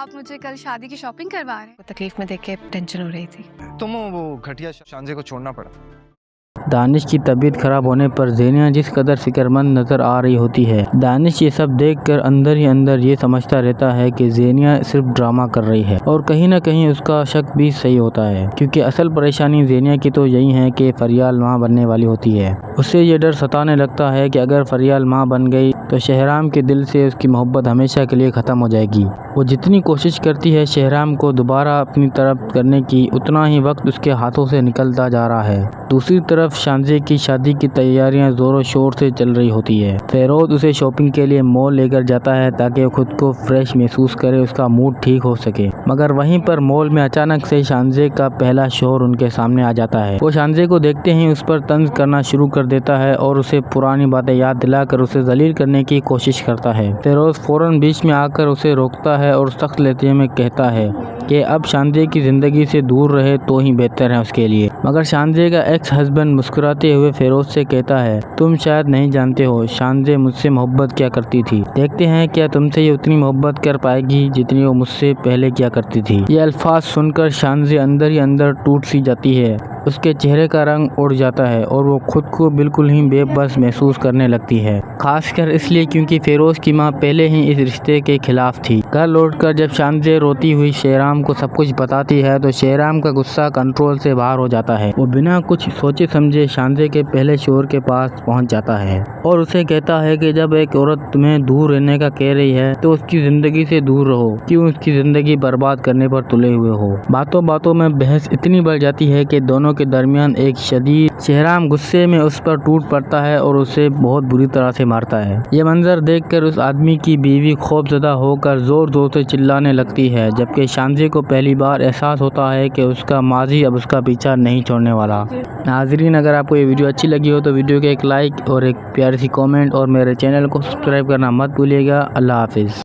आप मुझे कल शादी की शॉपिंग करवा रहे हैं? तकलीफ में देख के टेंशन हो रही थी। तुम वो घटिया शांजे को छोड़ना पड़ा। दानिश की तबीयत खराब होने पर ज़ेनिया जिस कदर फिक्रमंद नज़र आ रही होती है, दानिश ये सब देखकर अंदर ही अंदर ये समझता रहता है कि ज़ेनिया सिर्फ ड्रामा कर रही है और कहीं न कहीं उसका शक भी सही होता है, क्योंकि असल परेशानी ज़ेनिया की तो यही है कि फरियाल माँ बनने वाली होती है। उसे ये डर सताने लगता है कि अगर फरियाल माँ बन गई तो शहराम के दिल से उसकी मोहब्बत हमेशा के लिए ख़त्म हो जाएगी। वो जितनी कोशिश करती है शहराम को दोबारा अपनी तरफ करने की, उतना ही वक्त उसके हाथों से निकलता जा रहा है। दूसरी तरफ शांजे की शादी की तैयारियां जोरों शोर से चल रही होती है। फेरोज उसे शॉपिंग के लिए मॉल लेकर जाता है ताकि वो खुद को फ्रेश महसूस करे, उसका मूड ठीक हो सके। मगर वहीं पर मॉल में अचानक से शांजे का पहला शोहर उनके सामने आ जाता है। वो शांजे को देखते ही उस पर तंज करना शुरू कर देता है और उसे पुरानी बातें याद दिलाकर उसे जलील करने की कोशिश करता है। फेरोज फौरन बीच में आकर उसे रोकता है और सख्त लहजे में कहता है कि अब शांजे की जिंदगी से दूर रहे तो ही बेहतर है उसके लिए। मगर शांजे का एक्स हस्बैंड मुस्कुराते हुए फेरोज से कहता है, तुम शायद नहीं जानते हो शांजे मुझसे मोहब्बत क्या करती थी। देखते हैं क्या तुमसे ये उतनी मोहब्बत कर पाएगी जितनी वो मुझसे पहले किया करती थी। ये अल्फाज सुनकर शांजे अंदर ही अंदर टूट सी जाती है। उसके चेहरे का रंग उड़ जाता है और वो खुद को बिल्कुल ही बेबस महसूस करने लगती है, खासकर इसलिए क्योंकि फेरोज की माँ पहले ही इस रिश्ते के खिलाफ थी। घर लौटकर जब शांजे रोती हुई शेराम को सब कुछ बताती है तो शेराम का गुस्सा कंट्रोल से बाहर हो जाता है। वो बिना कुछ सोचे समझे शांजे के पहले शोहर के पास पहुंच जाता है और उसे कहता है कि जब एक औरत तुम्हें दूर रहने का कह रही है तो उसकी जिंदगी से दूर रहो, क्यों उसकी जिंदगी बर्बाद करने पर तुले हुए हो। बातों बातों में बहस इतनी बढ़ जाती है कि दोनों के दरमियान एक शदीद शेहराम गुस्से में उस पर टूट पड़ता है और उसे बहुत बुरी तरह से मारता है। ये मंजर देखकर उस आदमी की बीवी खौफजदा होकर जोर जोर से चिल्लाने लगती है, जबकि शांजे को पहली बार एहसास होता है कि उसका माजी अब उसका पीछा नहीं छोड़ने वाला। नाजरीन, अगर आपको ये वीडियो अच्छी लगी हो तो वीडियो के एक लाइक और एक प्यारी सी कमेंट और मेरे चैनल को सब्सक्राइब करना मत भूलिएगा। अल्लाह हाफिज़।